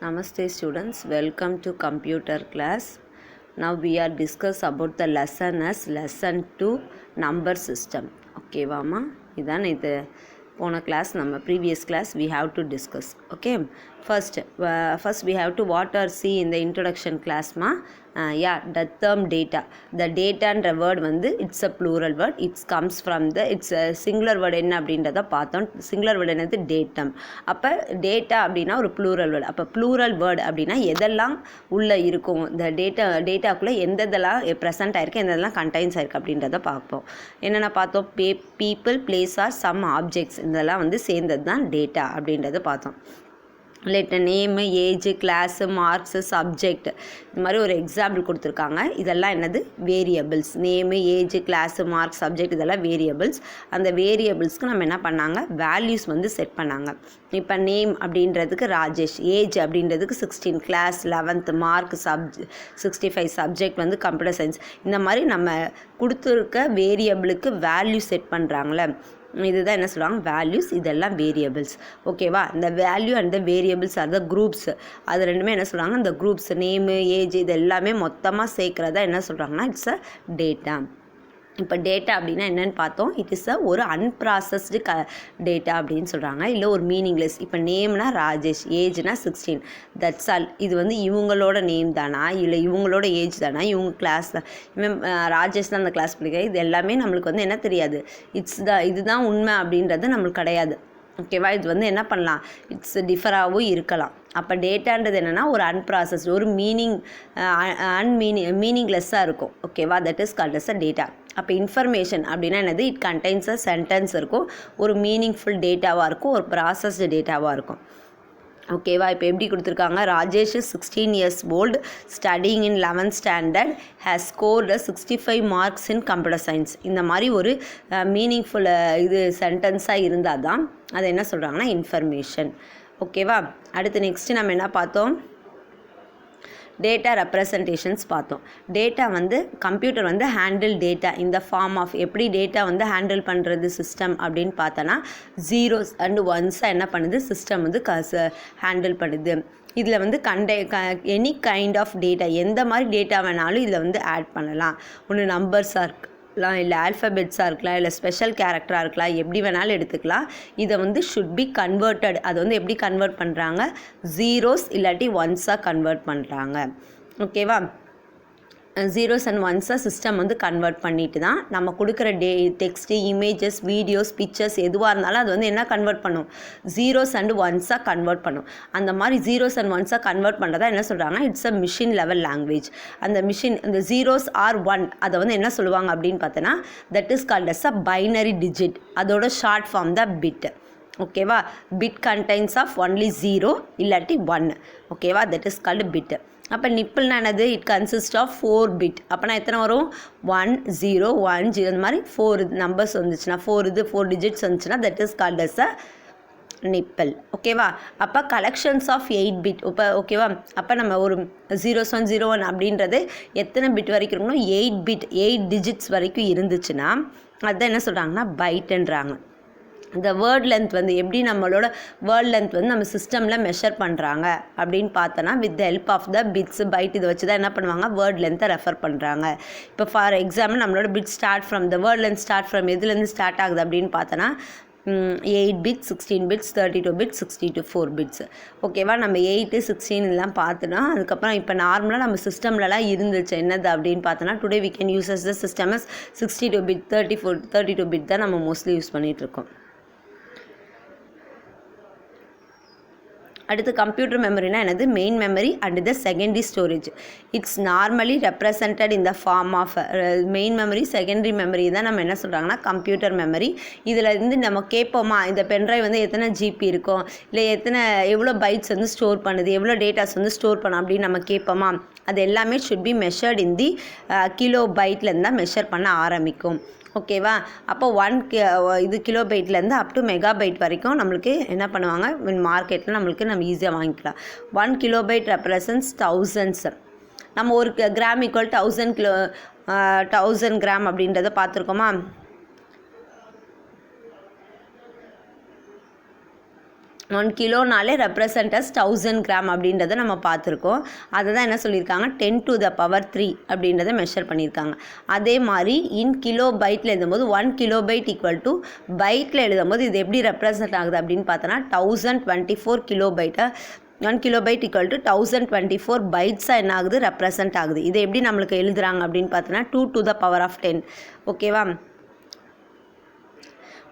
Namaste students, welcome to computer class. Now we are discuss about the lesson as lesson 2 number system. Okay வாமா, இதான் இது போன class நம்ம previous class we have to discuss. Okay, first we have to what or see in the introduction class ma. The term data. The data என்ற word வந்து it's a plural word. It comes from the it's a singular word என்ன அப்படின்றத பார்த்தோம். singular word என்னது datum. அப்போ data அப்படின்னா ஒரு plural word. அப்போ plural word அப்படின்னா எதெல்லாம் உள்ளே இருக்கும், இந்த டேட்டாக்குள்ளே எந்தெல்லாம் ப்ரெசென்ட் ஆயிருக்கு, எந்தெல்லாம் கண்டைன்ஸ் ஆயிருக்கு அப்படின்றத பார்ப்போம். என்னென்ன பார்த்தோம், people, place or some objects, இதெல்லாம் வந்து சேர்ந்தது தான் டேட்டா அப்படின்றத பார்த்தோம். Letter name, age, class, marks, subject, இந்த மாதிரி ஒரு எக்ஸாம்பிள் கொடுத்துருக்காங்க. இதெல்லாம் என்னது variables. Name, age, class, marks, subject இதெல்லாம் வேரியபிள்ஸ். அந்த வேரியபிள்ஸ்க்கு நம்ம என்ன பண்ணாங்க, வேல்யூஸ் வந்து செட் பண்ணாங்க. இப்போ நேம் அப்படின்றதுக்கு ராஜேஷ், ஏஜ் அப்படின்றதுக்கு 16, கிளாஸ் 11th, மார்க் 65, சப்ஜெக்ட் வந்து கம்ப்யூட்டர் சயின்ஸ். இந்த மாதிரி நம்ம கொடுத்துருக்க வேரியபிளுக்கு வேல்யூ செட் பண்ணுறாங்களே, இதுதான் என்ன சொல்லுவாங்க, வேல்யூஸ். இதெல்லாம் வேரியபிள்ஸ். ஓகேவா, இந்த value and the variables R the groups. அது ரெண்டுமே என்ன சொல்கிறாங்க, இந்த குரூப்ஸ் நேமு, ஏஜ் இது எல்லாமே மொத்தமாக சேர்க்குறதா என்ன சொல்கிறாங்கன்னா இட்ஸ் அ டேட்டா. இப்போ டேட்டா அப்படின்னா என்னென்னு பார்த்தோம். இட் இஸ் ஒரு அன்ப்ராசஸ்டு டேட்டா அப்படின்னு சொல்கிறாங்க, இல்லை ஒரு மீனிங்லெஸ். இப்போ நேம்னா ராஜேஷ், ஏஜ்னா 16, தட்ஸ் ஆல். இது வந்து இவங்களோட நேம் தானா, இல்லை இவங்களோட ஏஜ் தானா, இவங்க கிளாஸ் தான், இவன் ராஜேஷ் தான் அந்த கிளாஸ் படிக்க, இது எல்லாமே நம்மளுக்கு வந்து என்ன தெரியாது, இதுதான் உண்மை அப்படின்றது நம்மளுக்கு கிடையாது. ஓகேவா, இது வந்து என்ன பண்ணலாம், இட்ஸ் டிஃபராகவும் இருக்கலாம். அப்போ டேட்டான்றது என்னென்னா ஒரு அன்ப்ராசஸ்டு, ஒரு மீனிங்லெஸ்ஸாக இருக்கும். ஓகேவா, that is called as a data. அப்போ இன்ஃபர்மேஷன் அப்படின்னா என்னது, இட் கண்டெய்ன்ஸ் அ சென்டென்ஸ் இருக்கும், ஒரு மீனிங்ஃபுல் டேட்டாவாக இருக்கும், ஒரு ப்ராசஸ்டு டேட்டாவாக இருக்கும். ஓகேவா, இப்போ எப்படி கொடுத்துருக்காங்க, Rajesh 16 years old, studying in 11th standard, has scored 65 marks in computer science. இந்த மாதிரி ஒரு மீனிங்ஃபுல் இது சென்டென்ஸாக இருந்தால் தான் அது என்ன சொல்கிறாங்கன்னா இன்ஃபர்மேஷன். ஓகேவா, அடுத்து நெக்ஸ்ட்டு நம்ம என்ன பார்த்தோம், டேட்டா ரெப்ரசன்டேஷன்ஸ் பார்த்தோம். டேட்டா வந்து கம்ப்யூட்டர் வந்து ஹேண்டில் டேட்டா இந்த ஃபார்ம் ஆஃப், எப்படி டேட்டா வந்து ஹேண்டில் பண்ணுறது சிஸ்டம் அப்படின்னு பார்த்தோன்னா ஜீரோஸ் அண்ட் ஒன்ஸாக என்ன பண்ணுது சிஸ்டம் வந்து ஹேண்டில் பண்ணுது. இதில் வந்து எனி கைண்ட் ஆஃப் டேட்டா, எந்த மாதிரி டேட்டா வேணாலும் இதில் வந்து ஆட் பண்ணலாம். ஒன்று நம்பர்ஸாக இருக்கலாம், இல்லை ஆல்ஃபபெட்ஸாக இருக்கலாம், இல்லை ஸ்பெஷல் கேரக்டராக இருக்கலாம், எப்படி வேணாலும் எடுத்துக்கலாம். இதை வந்து ஷுட் பி கன்வெர்ட்டட். அது வந்து எப்படி கன்வெர்ட் பண்ணுறாங்க, ஜீரோஸ் இல்லாட்டி ஒன்ஸாக கன்வெர்ட் பண்ணுறாங்க. ஓகேவா, ஜீரோஸ் அண்ட் ஒன்ஸாக சிஸ்டம் வந்து கன்வெர்ட் பண்ணிட்டு தான் நம்ம கொடுக்குற டெக்ஸ்ட்டு, இமேஜஸ், வீடியோஸ், பிக்சர்ஸ் எதுவாக இருந்தாலும் அது வந்து என்ன கன்வெர்ட் பண்ணும், ஜீரோஸ் அண்ட் ஒன்ஸாக கன்வெர்ட் பண்ணும். அந்த மாதிரி ஜீரோஸ் அண்ட் ஒன்ஸாக கன்வெர்ட் பண்ணுறதா என்ன சொல்கிறாங்கன்னா it's a machine level language. அந்த மிஷின் இந்த ஜீரோஸ் ஆர் 1 அதை வந்து என்ன சொல்லுவாங்க அப்படின்னு பார்த்தோன்னா that is called as a binary digit. அதோட ஷார்ட் ஃபார்ம் த பிட். ஓகேவா, பிட் கண்டைன்ஸ் ஆஃப் ஒன்லி 0 இல்லாட்டி 1. ஓகேவா, தட் இஸ் கால்டு பிட். அப்போ நிப்பிள்னா என்னது, இட் கன்சிஸ்ட் ஆஃப் 4 பிட். அப்போனா எத்தனை வரும், 1 0 1 0 இந்த மாதிரி 4 நம்பர்ஸ் வந்துச்சுன்னா, 4 டிஜிட்ஸ் வந்துச்சுன்னா that is called as a nibble. ஓகேவா, அப்போ கலெக்ஷன்ஸ் ஆஃப் 8 பிட். இப்போ ஓகேவா, அப்போ நம்ம ஒரு 0101 அப்படின்றது எத்தனை பிட் வரைக்கும் இருக்கணும், 8 பிட் 8 டிஜிட்ஸ் வரைக்கும் இருந்துச்சுன்னா அதுதான் என்ன சொல்கிறாங்கன்னா பைட்டுன்றாங்க. இந்த வேர்ட் லென்த் வந்து எப்படி நம்மளோட வேர்ட் லென்த் வந்து நம்ம சிஸ்டமில் மெஷர் பண்ணுறாங்க அப்படின்னு பார்த்தோன்னா with the help of the bits byte இதை வச்சு தான் என்ன பண்ணுவாங்க வேர்ட் லென்த்தை ரெஃபர் பண்ணுறாங்க. இப்போ ஃபார் எக்ஸாம்பிள் நம்மளோட bit start from the word length start from எதுலேருந்து ஸ்டார்ட் ஆகுது அப்படின்னு பார்த்தோன்னா 8 பிட்ஸ், 16 பிட்ஸ், 32 பிட்ஸ், 64 பிட்ஸ். ஓகேவா, நம்ம 8 16 இதெல்லாம் பார்த்துனா அதுக்கப்புறம் இப்போ நார்மலாக நம்ம சிஸ்டம்லலாம் இருந்துச்சு என்னது அப்படின்னு பார்த்தோன்னா today we can use as the system as 62 bit 32 bit தான் நம்ம மோஸ்ட்லி யூஸ் பண்ணிகிட்ருக்கோம். அடுத்து கம்ப்யூட்டர் மெமரினா என்னது, main memory and the secondary storage. It's normally represented in the form of main memory, secondary memory தான் நம்ம என்ன சொல்கிறாங்கன்னா கம்ப்யூட்டர் மெமரி. இதில் இருந்து நம்ம கேட்போமா, இந்த பென்ட்ரைவ் வந்து எத்தனை ஜிபி இருக்கும், இல்லை எவ்வளோ பைட்ஸ் வந்து ஸ்டோர் பண்ணுது, எவ்வளோ டேட்டாஸ் வந்து ஸ்டோர் பண்ணும் அப்படின்னு நம்ம கேட்போமா. அது எல்லாமே should be measured in the kilo பைட்லேருந்து தான் மெஷர் பண்ண ஆரம்பிக்கும். ஓகேவா, அப்போ இது கிலோபைட்லேருந்து அப் டு மெகாபைட் வரைக்கும் நம்மளுக்கு என்ன பண்ணுவாங்க மார்க்கெட்டில் நம்ம ஈஸியாக வாங்கிக்கலாம். 1 கிலோபைட் ரெப்ரசன்ஸ் தௌசண்ட்ஸ். நம்ம ஒரு கிராம் ஈக்குவல் 1000 கிராம் அப்படின்றத பார்த்துருக்கோமா. 1 கிலோனாலே ரெப்ரசன்ட் அஸ் 1000 கிராம் அப்படின்றத நம்ம பார்த்துருக்கோம். அதை தான் என்ன சொல்லியிருக்காங்க 10⁻³ அப்படின்றத மெஷர் பண்ணியிருக்காங்க. அதே மாதிரி இன் கிலோ பைட்டில் எழுதும்போது 1 கிலோபைட் ஈக்குவல் டு பைட்டில் எழுதும்போது இது எப்படி ரெப்ரசன்ட் ஆகுது அப்படின்னு பார்த்தோன்னா 1024 கிலோபைட்டை 1 கிலோபைட் ஈக்குவல் டு 1024 பைட்ஸாக என்ன ஆகுது ரெப்ரசன்ட் ஆகுது. இதை எப்படி நம்மளுக்கு எழுதுறாங்க அப்படின்னு பார்த்தோன்னா 2⁻10. ஓகேவா,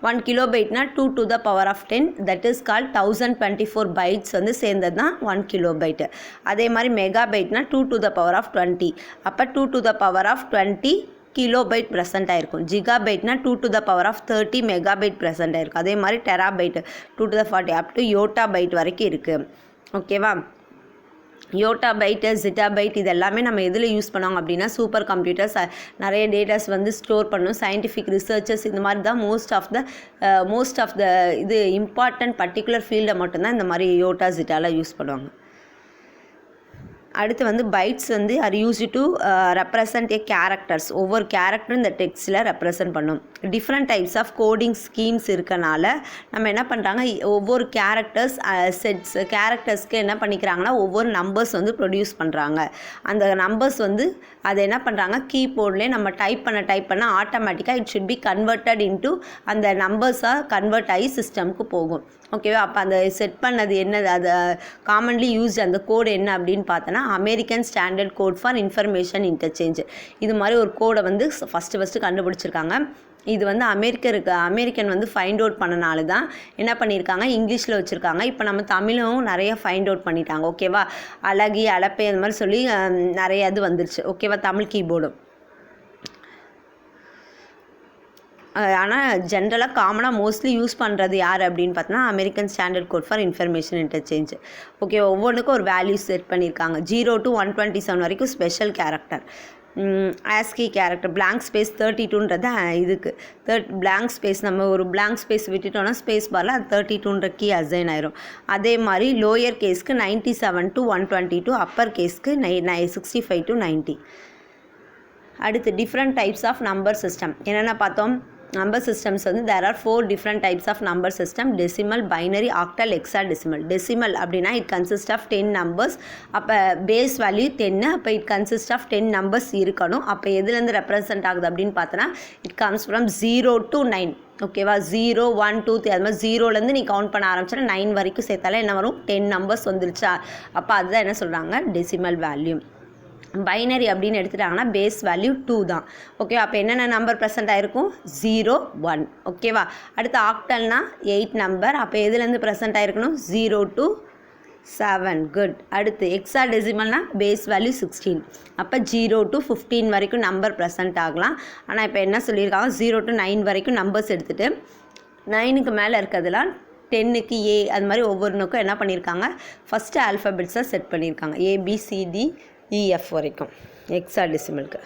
1 கிலோபைட்னா 2⁻10 தட் இஸ் கால்ட் 1024 பைட்ஸ் வந்து சேர்ந்தது தான் 1 கிலோபைட்டு. அதே மாதிரி மெகாபைட்னா 2⁻20. அப்போ 2⁻20 கிலோபைட் ப்ரெசென்ட் ஆகிருக்கும். ஜிகாபைட்னா 2⁻30 மெகாபைட் ப்ரெசென்ட் ஆகிருக்கும். அதே மாதிரி டெராபைட் 2⁻40 அப் டு யோட்டா பைட் வரைக்கும் இருக்குது. ஓகேவா, யோட்டா பைட்டு ஜிட்டா பைட் இது எல்லாமே நம்ம எதில் யூஸ் பண்ணுவாங்க அப்படின்னா சூப்பர் கம்ப்யூட்டர்ஸ் நிறைய டேட்டாஸ் வந்து ஸ்டோர் பண்ணணும். சயின்டிஃபிக் ரிசர்ச்சஸ் இந்த மாதிரி தான் மோஸ்ட் ஆஃப் த இது இம்பார்ட்டன்ட் பர்டிகுலர் ஃபீல்டை மட்டும்தான் இந்த மாதிரி யோட்டா ஜிட்டாலாம் யூஸ் பண்ணுவாங்க. அடுத்து வந்து பைட்ஸ் வந்து are use to represent a characters. ஒவ்வொரு கேரக்டரும் இந்த டெக்ஸ்ட்டில் ரெப்ரசன்ட் பண்ணும். Different types of coding schemes இருக்கனால நம்ம என்ன பண்ணுறாங்க ஒவ்வொரு கேரக்டர்ஸ்க்கு என்ன பண்ணிக்கிறாங்கன்னா ஒவ்வொரு நம்பர்ஸ் வந்து ப்ரொடியூஸ் பண்ணுறாங்க. அந்த நம்பர்ஸ் வந்து அதை என்ன பண்ணுறாங்க கீபோர்ட்லேயே நம்ம டைப் பண்ண ஆட்டோமேட்டிக்காக it should be converted into அந்த நம்பர்ஸாக கன்வெர்ட் ஆகி சிஸ்டமுக்கு போகும். ஓகேவா, அப்போ அந்த செட் பண்ணது என்னது அது காமன்லி யூஸ்ட் அந்த கோடு என்ன அப்படின்னு பார்த்தோன்னா American standard code for information interchange. இது மாதிரி ஒரு கோடை வந்து ஃபஸ்ட்டு கண்டுபிடிச்சிருக்காங்க. இது வந்து அமெரிக்கன் வந்து ஃபைண்ட் அவுட் பண்ணனால தான் என்ன பண்ணியிருக்காங்க இங்கிலீஷில் வச்சுருக்காங்க. இப்போ நம்ம தமிழும் நிறைய ஃபைண்ட் அவுட் பண்ணிட்டாங்க. ஓகேவா, அழகி அலப்பை அந்த மாதிரி சொல்லி நிறைய இது வந்துருச்சு. ஓகேவா, தமிழ் கீபோர்டும். ஆனால் ஜென்ரலாக காமனாக மோஸ்ட்லி யூஸ் பண்ணுறது யார் அப்படின்னு பார்த்தோன்னா American standard code for information interchange. Okay, ஒவ்வொன்றுக்கும் ஒரு வேல்யூ செட் பண்ணியிருக்காங்க. 0 to 127 வரைக்கும் special character. ASCII character blank space 32ன்றது இதுக்கு பிளாங்க் ஸ்பேஸ் நம்ம ஒரு பிளாங்க் ஸ்பேஸ் விட்டுட்டோன்னா ஸ்பேஸ் பாரில் அது 32ன்ற கீ அசைன் ஆயிரும். அதே மாதிரி லோயர் கேஸ்க்கு 97 to 122, அப்பர் கேஸ்க்கு 65 to 90. அடுத்து different types of number system என்னென்ன பார்த்தோம். நம்பர் சிஸ்டம்ஸ் வந்து there are 4 different types of number system. Decimal, binary, octal, hexadecimal. Decimal அப்படின்னா இட் கன்சிஸ்ட் ஆஃப் 10 நம்பர்ஸ். அப்போ பேஸ் வேல்யூ 10. அப்போ இட் கன்சிஸ்ட் ஆஃப் 10 நம்பர்ஸ் இருக்கணும். அப்போ எதுலேருந்து ரெப்ரசன்ட் ஆகுது அப்படின்னு பார்த்தோன்னா இட் கம்ஸ் ஃப்ரம் 0 to 9. ஓகேவா, 0 1 2 3 அது மாதிரி 0லேருந்து நீ கவுண்ட் பண்ண ஆரம்பிச்சா 9 வரைக்கும் சேர்த்தாலே என்ன வரும் 10 நம்பர்ஸ் வந்துருச்சா. அப்போ அதுதான் என்ன சொல்கிறாங்க டெசிமல் வேல்யூ. பைனரி அப்படின்னு எடுத்துட்டாங்கன்னா பேஸ் வேல்யூ 2 தான். ஓகே, அப்போ என்னென்ன நம்பர் ப்ரெசென்ட் ஆகிருக்கும் 0 1. ஓகேவா, அடுத்து ஆக்டல்னா 8 நம்பர். அப்போ எதுலேருந்து ப்ரெசென்ட் ஆகிருக்கணும் 0 to 7. குட். அடுத்து ஹெக்ஸாடெசிமல்னா பேஸ் வேல்யூ 16. அப்போ 0 to 15 வரைக்கும் நம்பர் ப்ரெசென்ட் ஆகலாம். ஆனால் இப்போ என்ன சொல்லியிருக்காங்க 0 to 9 வரைக்கும் நம்பர்ஸ் எடுத்துகிட்டு 9க்கு மேலே இருக்கிறதுலாம் 10க்கு A அது மாதிரி ஒவ்வொன்றுக்கும் என்ன பண்ணியிருக்காங்க ஃபஸ்ட்டு ஆல்ஃபபெட்ஸாக செட் பண்ணியிருக்காங்க. ABCDEF வரைக்கும் ஹெக்ஸாடெசிமலுக்கு.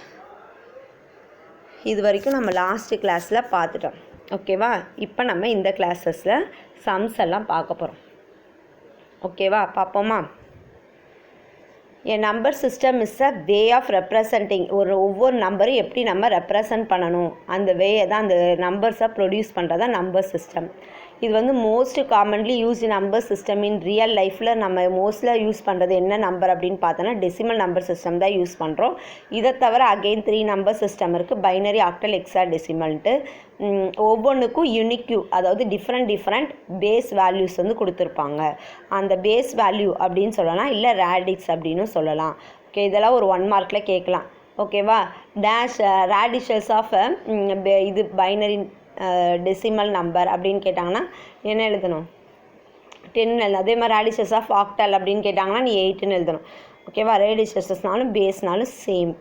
இது வரைக்கும் நம்ம லாஸ்ட்டு கிளாஸில் பார்த்துட்டோம். ஓகேவா, இப்போ நம்ம இந்த கிளாஸஸில் சம்ஸ் எல்லாம் பார்க்க போகிறோம். ஓகேவா, பார்ப்போமா. A number system is a way of representing. ஒவ்வொரு நம்பரும் எப்படி நம்ம ரெப்ரசன்ட் பண்ணணும் அந்த வேயை தான் அந்த நம்பர்ஸை ப்ரொடியூஸ் பண்ணுறதா நம்பர் சிஸ்டம். இது வந்து most commonly use number system இன் ரியல் லைஃப்பில் நம்ம மோஸ்ட்லாக யூஸ் பண்ணுறது என்ன நம்பர் அப்படின்னு பார்த்தோன்னா டெசிமல் நம்பர் சிஸ்டம் தான் யூஸ் பண்ணுறோம். இதை தவிர அகெயின் 3 நம்பர் சிஸ்டம் இருக்குது, பைனரி, ஆக்டல், ஹெக்ஸாடெசிமல்ன்ட்டு. ஒவ்வொன்றுக்கும் யூனிக்யூ அதாவது டிஃப்ரெண்ட் பேஸ் வேல்யூஸ் வந்து கொடுத்துருப்பாங்க. அந்த பேஸ் வேல்யூ அப்படின்னு சொல்லலாம், இல்லை ரேடிக்ஸ் அப்படின்னு சொல்லலாம். ஓகே, இதெல்லாம் ஒரு 1 மார்க்கில் கேட்கலாம். ஓகேவா, டேஷ் ரேடிஷஸ் ஆஃப் இது பைனரி டெசிமல் நம்பர் அப்படின்னு கேட்டாங்கன்னா என்ன எழுதணும் 10. அதே மாதிரி ரேடிஷஸ் ஆஃப் ஆக்டல் அப்படின்னு கேட்டாங்கன்னா நீ 8ன்னு எழுதணும். ஓகேவா, ரேடிஷஸ்னாலும் பேஸ்னாலும் same.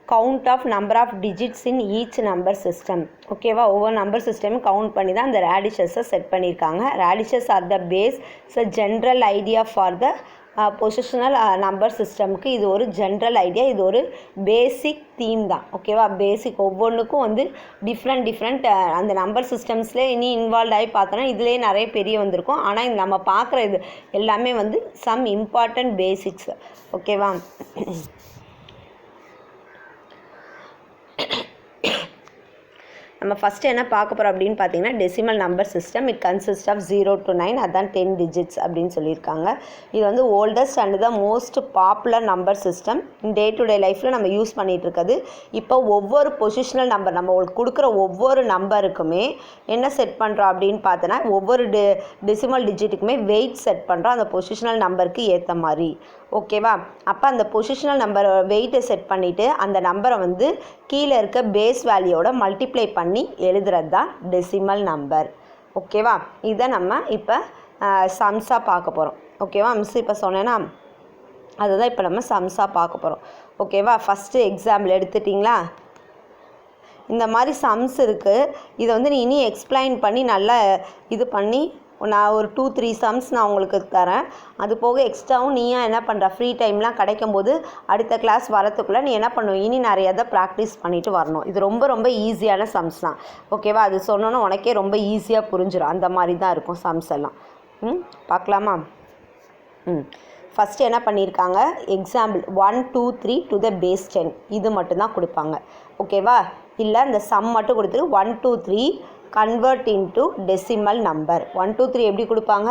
Count of number of digits in each number system. ஓகேவா, ஒவ்வொரு நம்பர் சிஸ்டமும் கவுண்ட் பண்ணி தான் அந்த ரேடிஷஸை செட் பண்ணியிருக்காங்க. Radixes are the base. So general idea for the positional number சிஸ்டமுக்கு இது ஒரு ஜென்ரல் ஐடியா, இது ஒரு பேசிக் தீம் தான். ஓகேவா, பேசிக் ஒவ்வொன்றுக்கும் வந்து டிஃப்ரெண்ட் அந்த நம்பர் சிஸ்டம்ஸ்லேயே இனி இன்வால்வ் ஆகி பார்த்தோன்னா இதுலேயே நிறைய பெரிய வந்திருக்கும். ஆனால் இந்த நம்ம பார்க்குற இது எல்லாமே வந்து சம் இம்பார்ட்டண்ட் பேசிக்ஸ். ஓகேவா, நம்ம ஃபஸ்ட்டு என்ன பார்க்க போகிறோம் அப்படின்னு பார்த்தீங்கன்னா decimal number system. It consist of 0 to 9, அதுதான் 10 digits அப்படின்னு சொல்லியிருக்காங்க. இது வந்து oldest and the most popular number system. Day to day லைஃப்பில் நம்ம யூஸ் பண்ணிகிட்டு இருக்குது. இப்போ ஒவ்வொரு பொசிஷனல் நம்பர் நம்ம கொடுக்குற ஒவ்வொரு நம்பருக்குமே என்ன செட் பண்ணுறோம் அப்படின்னு பார்த்தோன்னா ஒவ்வொரு டெசிமல் டிஜிட்டுக்குமே வெயிட் செட் பண்ணுறோம் அந்த பொசிஷனல் நம்பருக்கு ஏற்ற மாதிரி. ஓகேவா? அப்போ அந்த பொசிஷனல் நம்பர் வெயிட்டை செட் பண்ணிவிட்டு அந்த நம்பரை வந்து கீழே இருக்க பேஸ் வேல்யூவோட மல்டிப்ளை பண்ணி எழுதுறது தான் டெசிமல் நம்பர். ஓகேவா? இதை நம்ம இப்போ சம்ஸாக பார்க்க போகிறோம். ஓகேவா? மிஸ் இப்போ சொன்னேன்னா அதுதான் இப்போ நம்ம சம்ஸாக பார்க்க போகிறோம். ஓகேவா? ஃபஸ்ட்டு எக்ஸாம்பிள் எடுத்துட்டிங்களா? இந்த மாதிரி சம்ஸ் இருக்குது. இதை வந்து நீ இனி எக்ஸ்பிளைன் பண்ணி நல்லா இது பண்ணி நான் ஒரு 2-3 சம்ஸ் நான் உங்களுக்கு தரேன். அது போக எக்ஸ்ட்ராவும் நீயா என்ன பண்ணுற ஃப்ரீ டைம்லாம் கிடைக்கும் போது அடுத்த கிளாஸ் வரத்துக்குள்ளே நீ என்ன பண்ணுவோம் இனி நிறைய இதை ப்ராக்டிஸ் பண்ணிவிட்டு வரணும். இது ரொம்ப ரொம்ப ஈஸியான சம்ஸ் தான். ஓகேவா? அது சொன்னோன்னா உனக்கே ரொம்ப ஈஸியாக புரிஞ்சிடும். அந்த மாதிரி தான் இருக்கும் சம்ஸ் எல்லாம். பார்க்கலாமா? ஃபஸ்ட்டு என்ன பண்ணியிருக்காங்க, எக்ஸாம்பிள் 1 2 3 to the base 10 இது மட்டும்தான் கொடுப்பாங்க. ஓகேவா? இல்லை இந்த சம் மட்டும் கொடுத்துட்டு 1 2 3 கன்வெர்ட் இன்ட்டு டெசிமல் நம்பர். 1 2 3 எப்படி கொடுப்பாங்க?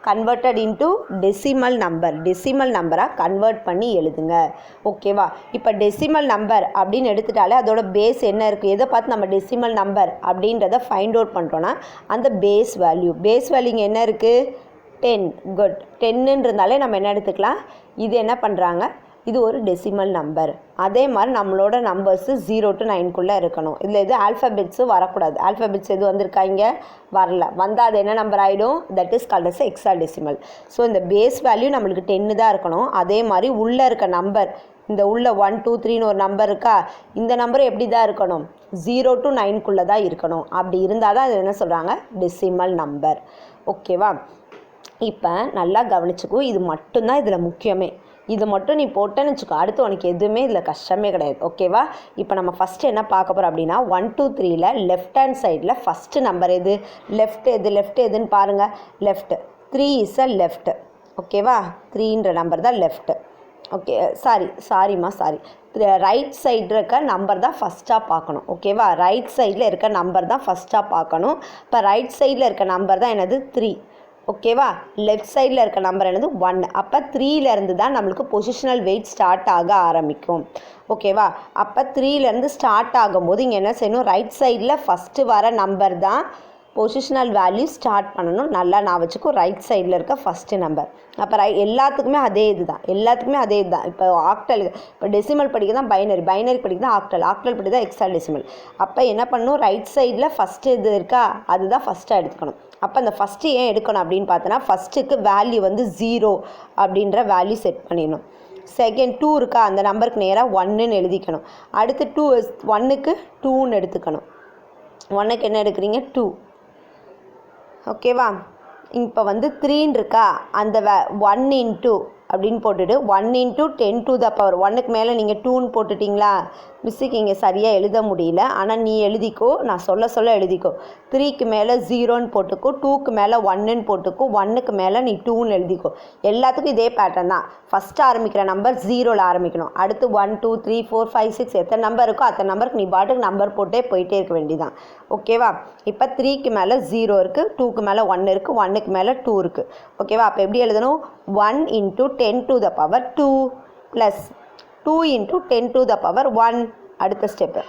Converted into decimal number. Decimal நம்பராக கன்வெர்ட் பண்ணி எழுதுங்க. ஓகேவா? இப்போ டெசிமல் நம்பர் அப்படின்னு எடுத்துட்டாலே அதோட பேஸ் என்ன இருக்குது, எதை பார்த்து நம்ம டெசிமல் நம்பர் அப்படின்றத ஃபைண்ட் அவுட் பண்ணுறோன்னா அந்த பேஸ் வேல்யூ. பேஸ் வேல்யூங்க என்ன இருக்குது? 10. குட். 10ன்றதுனாலே நம்ம என்ன எடுத்துக்கலாம், இது என்ன பண்ணுறாங்க, இது ஒரு டெசிமல் நம்பர். அதே மாதிரி நம்மளோட நம்பர்ஸு 0 to 9 இருக்கணும். இதில் எது ஆல்ஃபபெட்ஸும் வரக்கூடாது. ஆல்ஃபபெட்ஸ் எது வந்திருக்காங்க? வரல. வந்தால் அது என்ன நம்பர் ஆகிடும்? That is called as hexadecimal. So இந்த பேஸ் வேல்யூ நம்மளுக்கு 10 தான் இருக்கணும். அதே மாதிரி உள்ளே இருக்க நம்பர், இந்த உள்ள 1 2 3ன்னு ஒரு நம்பர் இருக்கா, இந்த நம்பர் எப்படி தான் இருக்கணும்? 0 to 9 தான் இருக்கணும். அப்படி இருந்தால் தான் அது என்ன சொல்கிறாங்க? Decimal number. ஓகேவா? இப்போ நல்லா கவனிச்சுக்கோ, இது மட்டும்தான் இதில் முக்கியமே. இது மட்டும் நீ போட்டேன்னு வச்சுக்கோ, அடுத்து உனக்கு எதுவுமே இதில் கஷ்டமே கிடையாது. ஓகேவா? இப்போ நம்ம ஃபஸ்ட்டு என்ன பார்க்க போகிறோம் அப்படின்னா 1 2 3ல் லெஃப்ட் ஹேண்ட் சைடில் ஃபஸ்ட்டு நம்பர் எது? லெஃப்ட் எதுன்னு பாருங்கள். Left 3 is a left. ஓகேவா? 3ன்ற நம்பர் தான் லெஃப்ட். ஓகே, சாரிம்மா ரைட் சைடு இருக்க நம்பர் தான் ஃபஸ்ட்டாக பார்க்கணும். ஓகேவா? ரைட் சைடில் இருக்க நம்பர் தான் ஃபஸ்ட்டாக பார்க்கணும். இப்போ ரைட் சைடில் இருக்க நம்பர் தான் என்னது? 3. ஓகேவா? லெஃப்ட் சைடில் இருக்க நம்பர் என்னது? 1. அப்போ 3லேருந்து தான் நம்மளுக்கு பொசிஷனல் வெயிட் ஸ்டார்ட் ஆக ஆரம்பிக்கும். ஓகேவா? அப்போ 3லேருந்து ஸ்டார்ட் ஆகும்போது இங்கே என்ன செய்யணும், ரைட் சைடில் ஃபஸ்ட்டு வர நம்பர் தான் பொசிஷனல் வேல்யூ ஸ்டார்ட் பண்ணணும். நல்லா நான் வச்சுக்கோ, ரைட் சைடில் இருக்க ஃபஸ்ட்டு நம்பர். அப்போ எல்லாத்துக்குமே அதே இது தான். இப்போ ஆக்டல், இப்போ டெசிமல் படிக்க தான் பைனரி படிக்க தான் ஆக்டல் படி தான் ஹெக்ஸாடெசிமல். அப்போ என்ன பண்ணணும், ரைட் சைடில் ஃபஸ்ட்டு இது இருக்கா, அதுதான் ஃபஸ்ட்டாக எடுத்துக்கணும். அப்போ அந்த ஃபஸ்ட்டு ஏன் எடுக்கணும் அப்படின்னு பார்த்தோன்னா, ஃபஸ்ட்டுக்கு வேல்யூ வந்து 0 அப்படின்ற வேல்யூ செட் பண்ணிடணும். செகண்ட் 2 இருக்கா, அந்த நம்பருக்கு நேராக 1ன்னு எழுதிக்கணும். அடுத்து 1க்கு 2ன்னு எடுத்துக்கணும். 1க்கு என்ன எடுக்கிறீங்க? 2. ஓகேவா? இப்போ வந்து 3ன்னு இருக்கா, அந்த 1 into அப்படின்னு போட்டுட்டு 1 into 10 to the power 1க்கு மேலே நீங்கள் 2ன்னு போட்டுட்டிங்களா? மிஸ்ஸுக்கு இங்கே சரியாக எழுத முடியல, ஆனால் நீ எழுதிக்கோ, நான் சொல்ல எழுதிக்கோ. 3க்கு மேலே 0ன்னு போட்டுக்கோ, 2க்கு மேலே 1ன்னு போட்டுக்கோ, 1க்கு மேலே நீ 2ன்னு எழுதிக்கோ. எல்லாத்துக்கும் இதே பேட்டர்ன் தான். ஃபஸ்ட்டு ஆரம்பிக்கிற நம்பர் 0ல் ஆரம்பிக்கணும். அடுத்து 1 2 3 4 5 6 எத்தனை நம்பர் இருக்கோ அத்தனை நம்பருக்கு நீ பாட்டுக்கு நம்பர் போட்டே போயிட்டே இருக்க வேண்டியதான். ஓகேவா? இப்போ 3க்கு மேலே 0 இருக்குது, 2க்கு மேலே 1 இருக்குது, 1க்கு மேலே 2 இருக்குது. ஓகேவா? அப்போ எப்படி எழுதணும்? 1 into 10 to the power 2 plus 2 into 10 to the power 1. அடுத்த ஸ்டெப்பு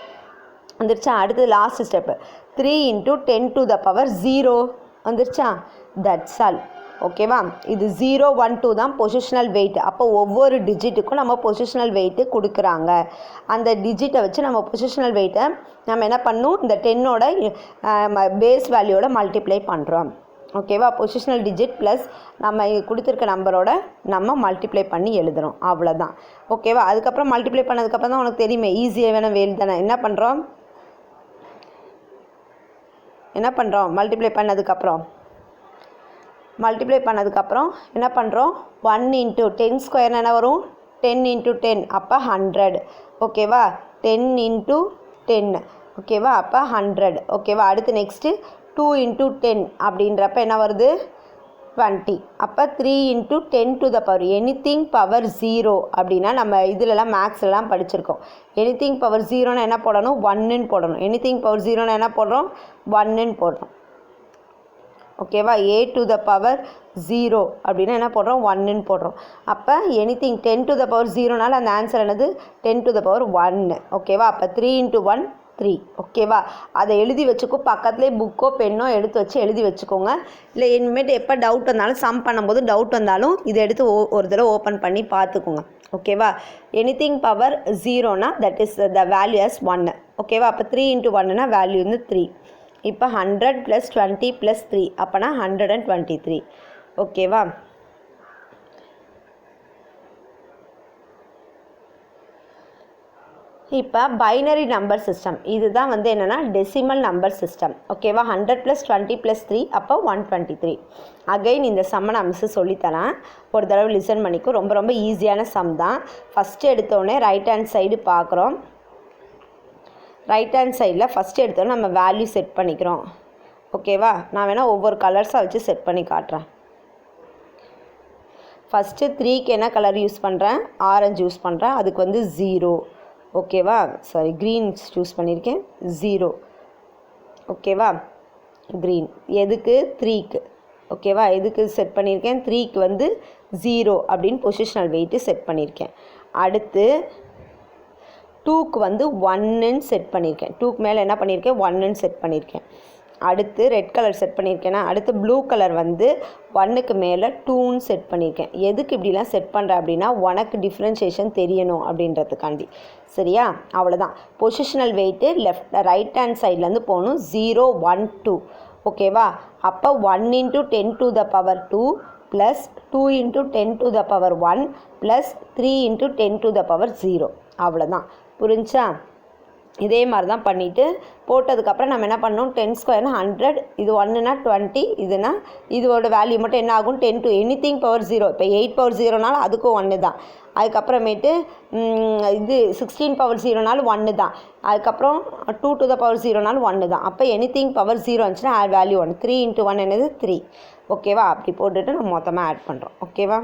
வந்துருச்சா? அடுத்தது last step 3 into 10 to the power 0 வந்துருச்சா? That's all. ஓகேவா? இது 0 1 2 தான் பொசிஷனல் வெயிட். அப்போ ஒவ்வொரு டிஜிட்டுக்கும் நம்ம பொசிஷனல் வெயிட்டு கொடுக்குறாங்க. அந்த டிஜிட்டை வச்சு நம்ம பொசிஷனல் வெயிட்டை நம்ம என்ன பண்ணணும், இந்த 10ஓட பேஸ் வேல்யூவோட மல்டிப்ளை பண்ணுறோம். ஓகேவா? பொசிஷனல் டிஜிட் ப்ளஸ் நம்ம கொடுத்துருக்க நம்பரோட நம்ம மல்டிப்ளை பண்ணி எழுதுகிறோம். அவ்வளோதான். ஓகேவா? அதுக்கப்புறம் மல்டிப்ளை பண்ணதுக்கப்புறம் தான் உனக்கு தெரியுமே ஈஸியாக வேணும் வேல் தானே. என்ன பண்ணுறோம் மல்டிப்ளை பண்ணதுக்கப்புறம் என்ன பண்ணுறோம், 1 into 10 ஸ்கொயர் என்ன வரும்? 10 into 10 அப்போ 100. ஓகேவா? 10 into 10. ஓகேவா? அப்போ 100. ஓகேவா? அடுத்து நெக்ஸ்ட்டு 2 into 10 அப்படின்றப்ப என்ன வருது? 20 அப்போ 3 × 10 to the power anything power 0 அப்படின்னா நம்ம இதிலலாம் மேக்ஸ்லாம் படிச்சிருக்கோம். anything power 0னா என்ன போடணும் 1ன்னு போடணும். anything power 0னா என்ன போடுறோம் 1ன்னு போடுறோம். ஓகேவா a to the power 0 அப்படின்னா என்ன போடுறோம் 1ன்னு போடுறோம். அப்போ anything 10 to the power 0னால அந்த ஆன்சர் என்னது 10 to the power 1. ஓகேவா அப்போ 3 × 1 3. ஓகேவா அதை எழுதி வச்சுக்கோ, பக்கத்துலேயே புக்கோ பெண்ணோ எடுத்து வச்சு எழுதி வச்சுக்கோங்க. இல்லை இனிமேட்டு எப்போ டவுட் வந்தாலும் சம் பண்ணும்போது டவுட் வந்தாலும் இதை எடுத்து ஒரு தடவை ஓப்பன் பண்ணி பார்த்துக்கோங்க. ஓகேவா anything power 0னா that is the value as 1. ஓகேவா அப்போ 3 × 1னா வேல்யூ வந்து 3. இப்போ 100 + 20 + 3 அப்போனா 123. ஓகேவா இப்போ பைனரி நம்பர் சிஸ்டம் இதுதான் வந்து என்னென்னா டெசிமல் நம்பர் சிஸ்டம். ஓகேவா 100 + 20 + 3 அப்போ 123. அகைன் இந்த சம்மை நான் மிஸ்ஸு சொல்லித்தரேன், ஒரு தடவை லிசன் பண்ணிக்கோ. ரொம்ப ரொம்ப ஈஸியான சம் தான். ஃபஸ்ட்டு எடுத்தோடனே ரைட் ஹேண்ட் சைடு பார்க்குறோம். ரைட் ஹேண்ட் சைடில் ஃபஸ்ட்டு எடுத்தோடனே நம்ம வேல்யூ செட் பண்ணிக்கிறோம். ஓகேவா நான் வேணால் ஒவ்வொரு கலர்ஸாக வச்சு செட் பண்ணி காட்டுறேன். ஃபஸ்ட்டு 3க்கு என்ன கலர் யூஸ் பண்ணுறேன் ஆரஞ்சு யூஸ் பண்ணுறேன், அதுக்கு வந்து 0. ஓகேவா சாரி க்ரீன் சூஸ் பண்ணியிருக்கேன் 0. ஓகேவா க்ரீன் எதுக்கு 3க்கு. ஓகேவா எதுக்கு செட் பண்ணியிருக்கேன் 3க்கு வந்து 0 அப்படின்னு பொசிஷனல் வெயிட்டு செட் பண்ணியிருக்கேன். அடுத்து 2க்கு வந்து 1ன்னு செட் பண்ணியிருக்கேன். 2க்கு மேலே என்ன பண்ணியிருக்கேன் 1ன்னு செட் பண்ணியிருக்கேன். அடுத்து ரெட் கலர் செட் பண்ணியிருக்கேன்னா அடுத்து ப்ளூ கலர் வந்து 1க்கு மேலே 2ன்னு செட் பண்ணியிருக்கேன். எதுக்கு இப்படிலாம் செட் பண்ணுறேன் அப்படின்னா உனக்கு டிஃப்ரென்ஷியேஷன் தெரியணும் அப்படின்றதுக்காண்டி. சரியா அவ்வளோதான். பொசிஷனல் வெயிட்டு ரைட் ஹேண்ட் சைட்லேருந்து போகணும் 0 1 2. ஓகேவா அப்போ 1 × 10 to the power 2 + 2 × 10 to the power 1 + 3 × 10 to the power 0. அவ்வளோதான். புரிஞ்சா? இதே மாதிரி தான் பண்ணிவிட்டு போட்டதுக்கப்புறம் நம்ம என்ன பண்ணணும் 10² 100, இது 1னா 20, இதுனா இதோட வேல்யூ மட்டும் என்ன ஆகும் 10 to anything power 0. இப்போ 8 power 0னாலும் அதுக்கும் 1 தான். அதுக்கப்புறமேட்டு இது 16 power 0னாலும் 1 தான். அதுக்கப்புறம் 2 to the power 0னாலும் 1 தான். அப்போ anything power 0 வந்துச்சுன்னா வேல்யூ 1. 3 × 1 என்னது 3. ஓகேவா அப்படி போட்டுட்டு நம்ம மொத்தமாக ஆட் பண்ணுறோம். ஓகேவா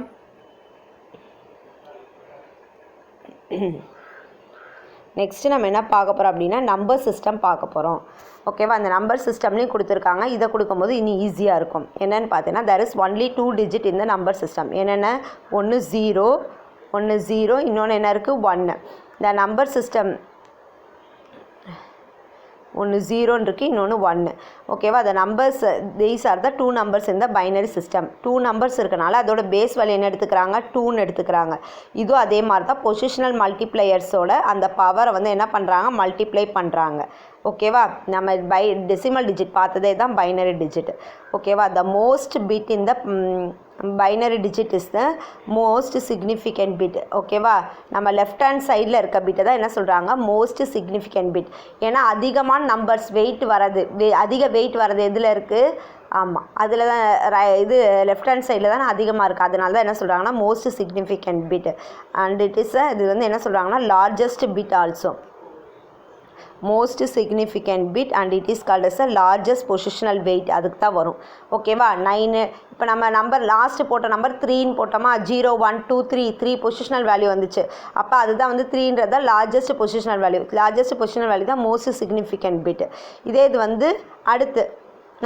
நெக்ஸ்ட்டு நம்ம என்ன பார்க்க போகிறோம் அப்படின்னா நம்பர் சிஸ்டம் பார்க்க போகிறோம். ஓகேவா அந்த நம்பர் சிஸ்டம்லேயும் கொடுத்துருக்காங்க. இதை கொடுக்கும்போது இன்னும் ஈஸியாக இருக்கும். என்னென்னு பார்த்தீங்கன்னா there is only 2 digit in the number system. என்னென்ன ஒன்று 0 இன்னொன்று என்ன இருக்குது 1. இந்த நம்பர் சிஸ்டம் ஒன்று 0ன்னு இருக்குது இன்னொன்று 1. ஓகேவா அந்த numbers these are the 2 numbers in the binary system. 2 numbers இருக்கனால அதோட பேஸ் வேல்யூ என்ன எடுத்துக்கிறாங்க 2ன்னு எடுத்துக்கிறாங்க. இதுவும் அதே மாதிரி தான் பொசிஷனல் மல்டிப்ளையர்ஸோட அந்த பவரை வந்து என்ன பண்ணுறாங்க மல்டிப்ளை பண்ணுறாங்க. ஓகேவா நம்ம டெசிமல் டிஜிட் பார்த்ததே தான் பைனரி டிஜிட். ஓகேவா the most bit in the binary digit is the most significant bit. ஓகேவா நம்ம லெஃப்ட் ஹேண்ட் சைடில் இருக்க பிட்டை தான் என்ன சொல்கிறாங்க மோஸ்ட் சிக்னிஃபிகண்ட் பிட். ஏன்னா அதிகமான நம்பர்ஸ் வெயிட் வரது அதிக வெயிட் வரது எதில் இருக்குது ஆமாம் அதில் தான் இது லெஃப்ட் ஹேண்ட் சைடில் தான் அதிகமாக இருக்குது. அதனால தான் என்ன சொல்கிறாங்கன்னா most significant bit and it is இது வந்து என்ன சொல்கிறாங்கன்னா largest bit also. Most significant bit and it is called as a largest positional weight அதுக்கு தான் வரும். ஓகேவா 9 இப்போ நம்ம நம்பர் லாஸ்ட்டு போட்ட நம்பர் 3ன்னு போட்டோமா 0 1 2 3 பொசிஷனல் வேல்யூ வந்துச்சு. அப்போ அதுதான் வந்து 3ன்றத லார்ஜஸ்ட் பொசிஷனல் வேல்யூ தான் மோஸ்ட் சிக்னிஃபிகண்ட் பிட். இதே இது வந்து அடுத்து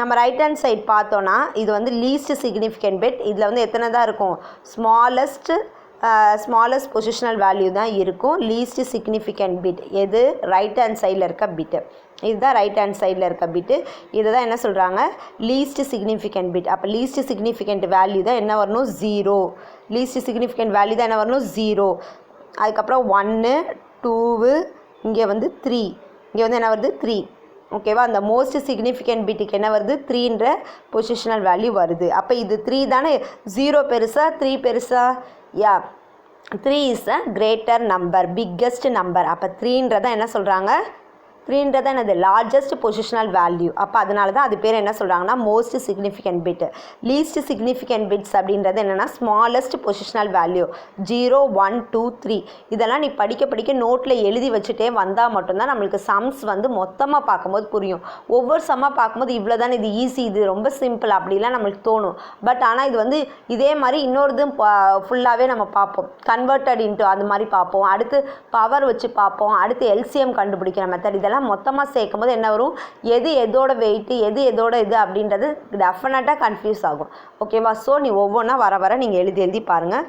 நம்ம ரைட் ஹேண்ட் சைட் பார்த்தோன்னா இது வந்து லீஸ்ட் சிக்னிஃபிகண்ட் பிட். இதில் வந்து எத்தனை தான் இருக்கும் ஸ்மாலஸ்ட் பொசிஷனல் வேல்யூ தான் இருக்கும். லீஸ்ட் சிக்னிஃபிகண்ட் பிட் எது ரைட் ஹேண்ட் சைடில் இருக்க பிட்டு. இதுதான் ரைட் ஹேண்ட் சைடில் இருக்க பிட்டு. இதை தான் என்ன சொல்கிறாங்க லீஸ்ட் சிக்னிஃபிகண்ட் பிட். அப்போ லீஸ்ட் சிக்னிஃபிகண்ட் வேல்யூ தான் என்ன வரணும் 0. லீஸ்ட் சிக்னிஃபிகண்ட் வேல்யூ தான் என்ன வரணும் 0. அதுக்கப்புறம் 1 2 இங்கே வந்து 3 இங்கே வந்து என்ன வருது 3. ஓகேவா அந்த மோஸ்ட் சிக்னிஃபிகண்ட் பிட்டுக்கு என்ன வருது 3ன்ற பொசிஷனல் வேல்யூ வருது. அப்போ இது 3 தானே 0 பெருசா 3 பெருசா யா 3 is a greater number biggest number. அப்போ 3ன்றதான் என்ன சொல்கிறாங்க த்ரீன்றது என்னது லார்ஜஸ்ட் பொசிஷனல் வேல்யூ. அப்போ அதனால தான் அது பேர் என்ன சொல்கிறாங்கன்னா most significant bit. Least significant bits அப்படின்றது என்னென்னா ஸ்மாலஸ்ட் பொசிஷனல் வேல்யூ 0 1 2 3. இதெல்லாம் நீ படிக்க நோட்டில் எழுதி வச்சுட்டே வந்தால் மட்டும்தான் நம்மளுக்கு சம்ஸ் வந்து மொத்தமாக பார்க்கும்போது புரியும். ஒவ்வொரு சம்மாக பார்க்கும்போது இவ்வளோ தானே, இது ஈஸி, இது ரொம்ப சிம்பிள் அப்படிலாம் நம்மளுக்கு தோணும். பட் ஆனால் இது வந்து இதே மாதிரி இன்னொரு ஃபுல்லாகவே நம்ம பார்ப்போம். கன்வெர்ட்டட் இன்ட்டு அது மாதிரி பார்ப்போம், அடுத்து பவர் வச்சு பார்ப்போம், அடுத்து எல்சிஎம் கண்டுபிடிக்கிற மெத்தட். இதெல்லாம் மொத்தமாக சேர்க்கும் போது என்ன வரும், எது எதோட வெயிட்டு எது எதோட இது அப்படின்றது டெஃபினட்டாக கன்ஃபியூஸ் ஆகும். ஓகேவா? ஸோ நீ ஒவ்வொன்றா வர நீங்கள் எழுதி பாருங்கள்.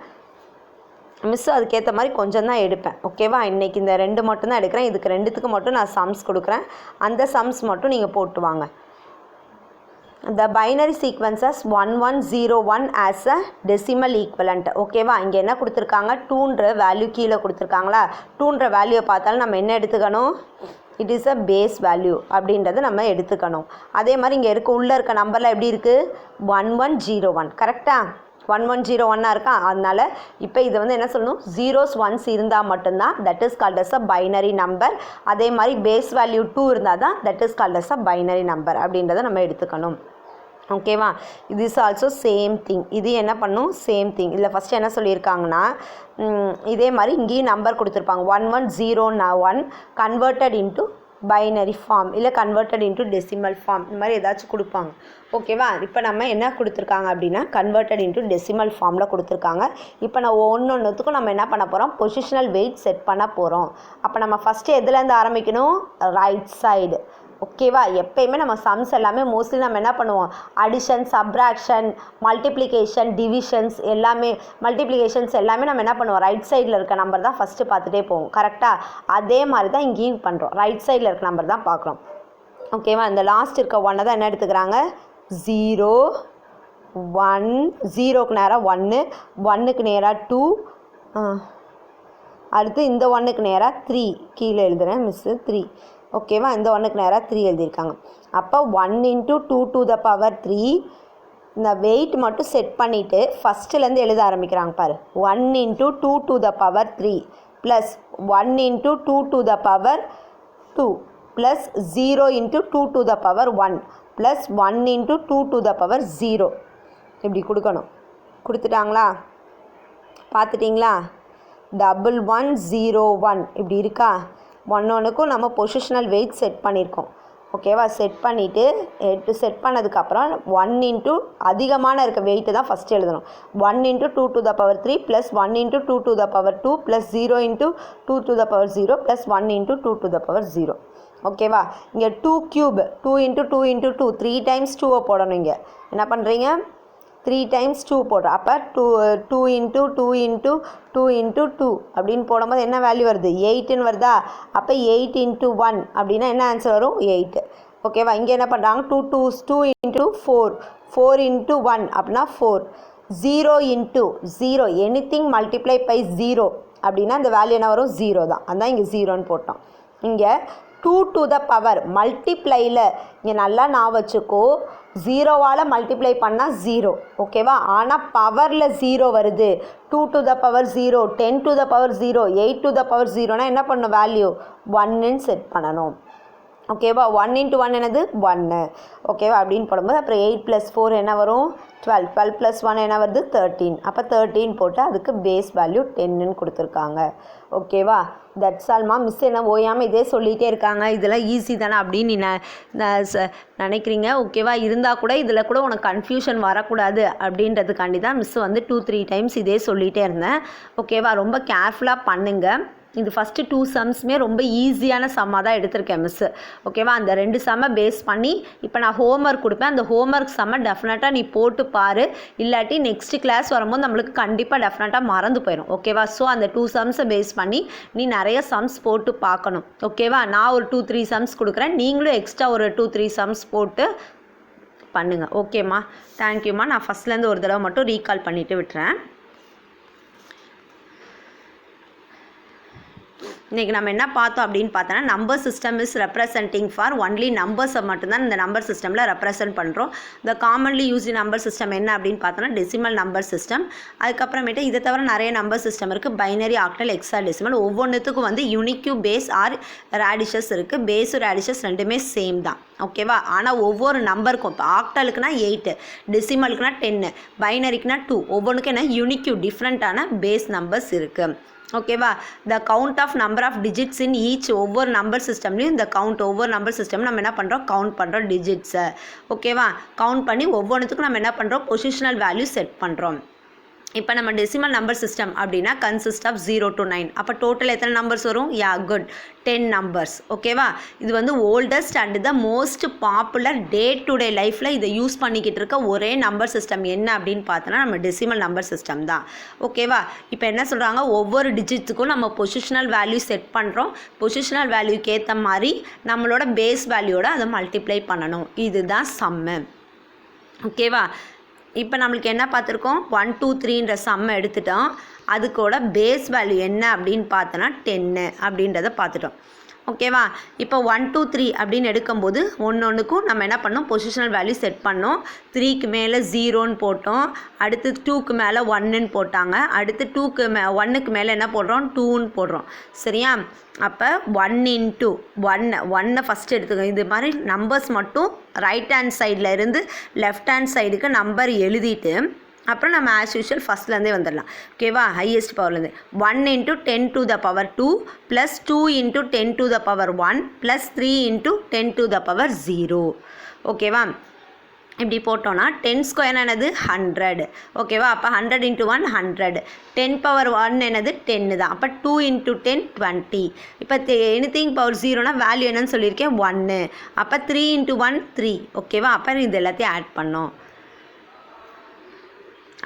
மிஸ் அதுக்கேற்ற மாதிரி கொஞ்சம் தான் எடுப்பேன். ஓகேவா? இன்றைக்கி இந்த 2 மட்டும் தான் எடுக்கிறேன். இதுக்கு 2த்துக்கு மட்டும் நான் சம்ஸ் கொடுக்குறேன். அந்த சம்ஸ் மட்டும் நீங்கள் போட்டு வாங்க. The binary sequences 1101 as a decimal equivalent. ஓகேவா? இங்கே என்ன கொடுத்துருக்காங்க, 2ன்ற வேல்யூ கீழே கொடுத்துருக்காங்களா? 2ன்ற வேல்யூவை பார்த்தாலும் நம்ம என்ன எடுத்துக்கணும், it is a base value அப்படின்றத நம்ம எடுத்துக்கணும். அதே மாதிரி இங்கே உள்ளே இருக்க நம்பரில் எப்படி இருக்குது, 1101 கரெக்டாக 1101 இருக்கா? அதனால் இப்போ இதை வந்து என்ன சொல்லணும், 0s 1s இருந்தால் மட்டும்தான் that is called as a binary number. அதே மாதிரி பேஸ் வேல்யூ 2 இருந்தால் தான் that is called as a binary number அப்படின்றத நம்ம எடுத்துக்கணும். ஓகேவா? இது இஸ் ஆல்சோ சேம் திங். இது என்ன பண்ணும், சேம் திங். இதில் ஃபஸ்ட்டு என்ன சொல்லியிருக்காங்கன்னா, இதே மாதிரி இங்கேயும் நம்பர் கொடுத்துருப்பாங்க 1101 கன்வெர்ட்டட் இன்ட்டு பைனரி ஃபார்ம் இல்லை கன்வெர்ட்டட் இன்ட்டு டெசிமல் ஃபார்ம், இந்த மாதிரி ஏதாச்சும் கொடுப்பாங்க. ஓகேவா? இப்போ நம்ம என்ன கொடுத்துருக்காங்க அப்படின்னா கன்வெர்ட்டட் இன்ட்டு டெசிமல் ஃபார்மில் கொடுத்துருக்காங்க. இப்போ நான் ஒன்றுத்துக்கும் நம்ம என்ன பண்ண போகிறோம், பொசிஷனல் வெயிட் செட் பண்ண போகிறோம். அப்போ நம்ம ஃபஸ்ட்டு எதுலேருந்து ஆரம்பிக்கணும், ரைட் சைடு. ஓகேவா? எப்பயுமே நம்ம சம்ஸ் எல்லாமே மோஸ்ட்லி நம்ம என்ன பண்ணுவோம், அடிஷன், சப்ராக்ஷன், மல்டிப்ளிகேஷன், டிவிஷன்ஸ் எல்லாமே, மல்டிப்ளிகேஷன்ஸ் எல்லாமே நம்ம என்ன பண்ணுவோம், ரைட் சைடில் இருக்க நம்பர் தான் ஃபஸ்ட்டு பார்த்துட்டே போவோம். கரெக்டாக? அதே மாதிரி தான் இங்கேயும் பண்ணுறோம், ரைட் சைடில் இருக்க நம்பர் தான் பார்க்குறோம். ஓகேவா? இந்த லாஸ்ட் இருக்க 1 தான் என்ன எடுத்துக்கிறாங்க, 0 1, 0க்கு நேராக 1, 1க்கு நேராக 2, அடுத்து இந்த 1க்கு நேராக 3 கீழே எழுதுகிறேன் மிஸ்ஸு 3. ஓகேவா? இந்த 1க்கு நேராக 3 எழுதியிருக்காங்க. அப்போ 1 × 2 to the power 3. இந்த வெயிட் மட்டும் செட் பண்ணிவிட்டு ஃபஸ்ட்டுலேருந்து எழுத ஆரம்பிக்கிறாங்க பாரு. 1 × 2 to the power 3 plus 1 × 2 to the power 2 plus 0 × 2 to the power 1 plus 1 × 2 to the power 0. இப்படி கொடுக்கணும். கொடுத்துட்டாங்களா? பார்த்துட்டிங்களா? 1101 இப்படி இருக்கா? ஒன்றுக்கும் நம்ம பொசிஷனல் வெயிட் செட் பண்ணியிருக்கோம். ஓகேவா? செட் பண்ணிவிட்டு செட் பண்ணதுக்கப்புறம் 1 × அதிகமான இருக்க வெயிட்டு தான் ஃபஸ்ட்டு எழுதணும். 1 × 2 to the power 3 plus 1 × 2 to the power 2 plus 0 × 2 to the power 0 plus 1 × 2 to the power 0. ஓகேவா? இங்கே 2 க்யூப் 2 × 2 × 2 3 டைம்ஸ் 2 போடணும். இங்கே என்ன பண்ணுறீங்க, 3 டைம்ஸ் 2 போடுறோம். அப்போ 2 × 2 × 2 × 2 அப்படின்னு போடும்போது என்ன வேல்யூ வருது, 8ன்னு வருதா? அப்போ 8 × 1 அப்படின்னா என்ன ஆன்சர் வரும், 8. ஓகேவா? இங்கே என்ன பண்ணுறாங்க, 2 × 4 4 × 1 அப்படின்னா 4. 0 × 0 எனிதிங் மல்டிப்ளை பை 0 அப்படின்னா இந்த வேல்யூ என்ன வரும், 0 தான். அதான் இங்கே 0ன்னு போட்டோம். இங்கே 2 to the power மல்டிப்ளையில் இங்கே நல்லா நான் வச்சுக்கோ, 0வால் மல்டிப்ளை பண்ணால் 0. ஓகேவா? ஆனால் பவரில் 0 வருது. 2 to the power 0, 10 to the power 0, 8 to the power 0னா என்ன பண்ணணும், வேல்யூ 1ன்னு செட் பண்ணணும். ஓகேவா? 1 × 1 என்னது, 1. ஓகேவா? அப்படின்னு போடும்போது அப்புறம் 8 + 4 என்ன வரும், 12. 12 + 1 என்ன வருது, 13. அப்போ 13 போட்டு அதுக்கு பேஸ் வேல்யூ 10ன்னு கொடுத்துருக்காங்க. ஓகேவா? தட்ஸ் ஆல்மா. மிஸ் என்ன ஓயாமல் இதே சொல்லிகிட்டே இருக்காங்க, இதெல்லாம் ஈஸி தானே அப்படின்னு நினைக்கிறீங்க. ஓகேவா? இருந்தால் கூட இதில் கூட உனக்கு கன்ஃபியூஷன் வரக்கூடாது அப்படின்றதுக்காண்டி தான் மிஸ் வந்து 2-3 டைம்ஸ் இதே சொல்லிகிட்டே இருந்தேன். ஓகேவா? ரொம்ப கேர்ஃபுல்லாக பண்ணுங்கள். இது ஃபஸ்ட்டு 2 சம்ஸுமே ரொம்ப ஈஸியான சம்மாக தான் எடுத்திருக்கேன் மிஸ்ஸு. ஓகேவா? அந்த 2 சம்மை பேஸ் பண்ணி இப்போ நான் ஹோம்ஒர்க் கொடுப்பேன். அந்த ஹோம்ஒர்க் சம்மை டெஃபினட்டாக நீ போட்டு பாரு. இல்லாட்டி நெக்ஸ்ட் கிளாஸ் வரும்போது நம்மளுக்கு கண்டிப்பாக டெஃபினட்டாக மறந்து போயிடும். ஓகேவா? ஸோ அந்த 2 சம்ஸை பேஸ் பண்ணி நீ நிறைய சம்ஸ் போட்டு பார்க்கணும். ஓகேவா? நான் ஒரு 2-3 சம்ஸ் கொடுக்குறேன், நீங்களும் எக்ஸ்ட்ரா ஒரு 2-3 சம்ஸ் போட்டு பண்ணுங்கள். ஓகேம்மா? தேங்க்யூம்மா. நான் ஃபஸ்ட்லேருந்து ஒரு தடவை மட்டும் ரீகால் பண்ணிவிட்டு விட்டுறேன். இன்றைக்கி நம்ம என்ன பார்த்தோம் அப்படின்னு பார்த்தோன்னா number system is representing for only நம்பர்ஸை மட்டும்தான் இந்த நம்பர் சிஸ்டமில் ரெப்ரசன்ட் பண்ணுறோம். இந்த காமன்லி யூஸ்டு நம்பர் சிஸ்டம் என்ன அப்படின்னு பார்த்தோன்னா டெசிமல் நம்பர் சிஸ்டம். அதுக்கப்புறமேட்டு இதை தவிர நிறைய நம்பர் சிஸ்டம் இருக்குது. Binary, octal, hexadecimal. ஒவ்வொன்றுத்துக்கும் வந்து யூனிக்யூ, பேஸ் ஆர் ரேடிஷஸ் இருக்குது. பேஸு ரேடிஷஸ் ரெண்டுமே சேம் தான். ஓகேவா? ஆனால் ஒவ்வொரு நம்பருக்கும் இப்போ ஆக்டலுக்குனா 8, டெசிமலுக்குனா 10, பைனரிக்குனா 2, ஒவ்வொன்றுக்கும் என்ன யூனிக்யூ டிஃப்ரெண்ட்டான பேஸ் நம்பர்ஸ் இருக்குது. ஓகேவா? The count of number of digits in each ஒவ்வொரு நம்பர் சிஸ்டம்லையும் இந்த கவுண்ட் ஒவ்வொரு நம்பர் சிஸ்டம் நம்ம என்ன பண்ணுறோம், கவுண்ட் பண்ணுறோம் டிஜிட்ஸை. ஓகேவா? கவுண்ட் பண்ணி ஒவ்வொன்றுத்துக்கும் நம்ம என்ன பண்ணுறோம், பொசிஷனல் வேல்யூ செட் பண்ணுறோம். இப்போ நம்ம டெசிமல் நம்பர் சிஸ்டம் அப்படின்னா கன்சிஸ்ட் ஆஃப் 0 to 9. அப்போ டோட்டல் எத்தனை நம்பர்ஸ் வரும்? Good 10 numbers. ஓகேவா? இது வந்து oldest and the most popular day to day லைஃப்பில் இதை யூஸ் பண்ணிக்கிட்டு இருக்க ஒரே நம்பர் சிஸ்டம் என்ன அப்படின்னு பார்த்தோன்னா நம்ம டெசிமல் நம்பர் சிஸ்டம் தான். ஓகேவா? இப்போ என்ன சொல்கிறாங்க, ஒவ்வொரு டிஜிட்ஸுக்கும் நம்ம பொசிஷனல் வேல்யூ செட் பண்ணுறோம். பொசிஷனல் வேல்யூக்கு ஏற்ற மாதிரி நம்மளோட பேஸ் வேல்யூவோட அதை மல்டிப்ளை பண்ணணும். இதுதான் சம்மு. ஓகேவா? இப்போ நம்மளுக்கு என்ன பார்த்துருக்கோம், 1 2 3ன்ற சம்மை எடுத்துட்டோம். அதுக்கோட பேஸ் வேல்யூ என்ன அப்படின்னு பார்த்தோன்னா 10 அப்படின்றத பார்த்துட்டோம். ஓகேவா? இப்போ 1 2 3 அப்படின்னு எடுக்கும்போது ஒன்றுக்கும் நம்ம என்ன பண்ணோம், பொசிஷனல் வேல்யூ செட் பண்ணோம். 3க்கு மேலே 0ன்னு போட்டோம். அடுத்து 2க்கு மேலே 1ன்னு போட்டாங்க. அடுத்து 1க்கு மேலே என்ன போடுறோம், 2ன்னு போடுறோம். சரியா? அப்போ 1 into 1 ஃபஸ்ட்டு எடுத்துக்கோங்க. இது மாதிரி நம்பர்ஸ் மட்டும் ரைட் ஹேண்ட் சைடில் இருந்து லெஃப்ட் ஹேண்ட் சைடுக்கு நம்பர் எழுதிட்டு அப்புறம் நம்ம ஆஸ் யூஷுவல் ஃபஸ்ட்லேருந்தே வந்துடலாம். ஓகேவா? ஹையஸ்ட் பவர்லேருந்து 1 into 10 to the power 2 + 2 into 10 to the power 1 + 3 into 10 to the power 0. ஓகேவா? இப்படி போட்டோன்னா 10 ஸ்கொயர் என்னது 100. ஓகேவா? அப்போ 100 into 1 100. 10 power 1 என்னது 10 தான். அப்போ 2 into 10 20. இப்போ எனிதிங் பவர் 0னா வேல்யூ என்னன்னு சொல்லியிருக்கேன் 1. அப்போ 3 into 1 3. ஓகேவா? அப்போ இது எல்லாத்தையும் ஆட் பண்ணோம்.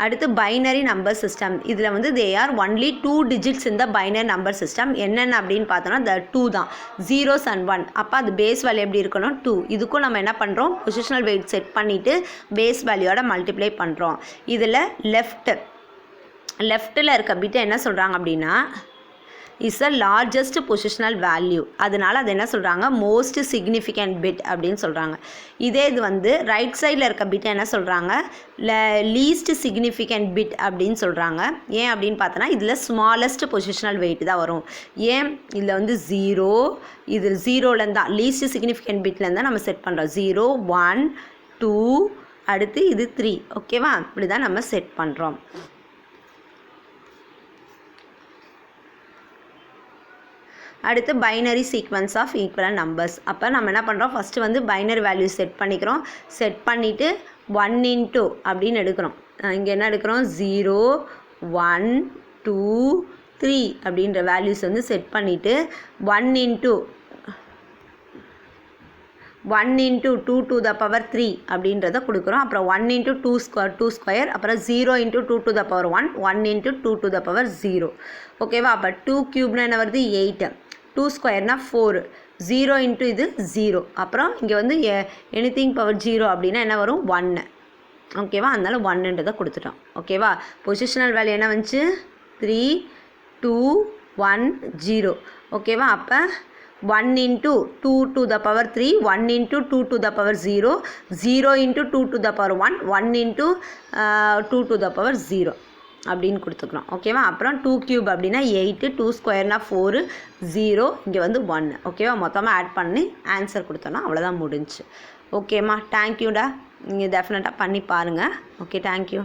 அடுத்து பைனரி நம்பர் சிஸ்டம். இதில் வந்து தே ஆர் ஒன்லி 2 digits இந்த பைனரி நம்பர் சிஸ்டம். என்னென்ன அப்படின்னு பார்த்தோன்னா the 2 தான், 0s and 1. அப்போ அது பேஸ் வேல்யூ எப்படி இருக்கணும், 2. இதுக்கும் நம்ம என்ன பண்ணுறோம், பொசிஷனல் வெயிட் செட் பண்ணிவிட்டு பேஸ் வேல்யூவோட மல்டிப்ளை பண்ணுறோம். இதில் லெஃப்ட்டில் இருக்க பிட்டை என்ன சொல்கிறாங்க அப்படின்னா is a largest positional value. அதனால் அது என்ன சொல்கிறாங்க, மோஸ்ட் சிக்னிஃபிகண்ட் பிட் அப்படின்னு சொல்கிறாங்க. இதே இது வந்து ரைட் சைடில் இருக்க பிட்டை என்ன சொல்கிறாங்க, லீஸ்ட் சிக்னிஃபிகண்ட் பிட் அப்படின்னு சொல்கிறாங்க. ஏன் அப்படின்னு பார்த்தோன்னா இதில் ஸ்மாலஸ்ட் பொசிஷனல் வெயிட் தான் வரும். ஏன் இதில் வந்து 0, இது 0லேருந்து தான் லீஸ்ட் சிக்னிஃபிகண்ட் பிட்லேருந்து தான் நம்ம செட் பண்ணுறோம். 0 1 2 அடுத்து இது 3. ஓகேவா? இப்படி தான் நம்ம செட் பண்ணுறோம். அடுத்து binary sequence of equivalent numbers. அப்போ நம்ம என்ன பண்ணுறோம், ஃபஸ்ட்டு வந்து பைனரி வேல்யூ செட் பண்ணிக்கிறோம். செட் பண்ணிவிட்டு 1 into அப்படின்னு எடுக்கிறோம். இங்கே என்ன எடுக்கிறோம், 0 1 2 3 அப்படின்ற வேல்யூஸ் வந்து செட் பண்ணிவிட்டு 1 into 2 to the power 3 அப்படின்றத கொடுக்குறோம். அப்புறம் 1 into 2 ஸ்கொயர் அப்புறம் 0 into 2 to the power 1 1 into 2 to the power 0. ஓகேவா? அப்போ 2 cube என்ன வருது 8, 2 ஸ்கொயர்னா 4, 0 into இது 0. அப்புறம் இங்கே வந்து எனிதிங் பவர் 0 அப்படின்னா என்ன வரும் 1. ஓகேவா? அதனால 1ன்றதை கொடுத்துட்டோம். ஓகேவா? பொசிஷனல் வேல்யூ என்ன வந்துச்சு 3 2 1 0. ஓகேவா? அப்போ 1 into 2 to the power 3 1 into 2 to the power 0 0 into 2 to the power 1 1 into 2 to the power 0 அப்படின்னு கொடுத்துக்கிறோம். ஓகேவா? அப்புறம் 2 cube அப்படின்னா 8, 2 ஸ்கொயர்னா 4, 0 இங்கே வந்து 1. ஓகேவா? மொத்தமாக ஆட் பண்ணி ஆன்சர் கொடுத்தோன்னா அவ்வளோதான் முடிஞ்சு. ஓகேம்மா, தேங்க்யூடா. நீங்கள் டெஃபினட்டாக பண்ணி பாருங்கள். Okay, thank you.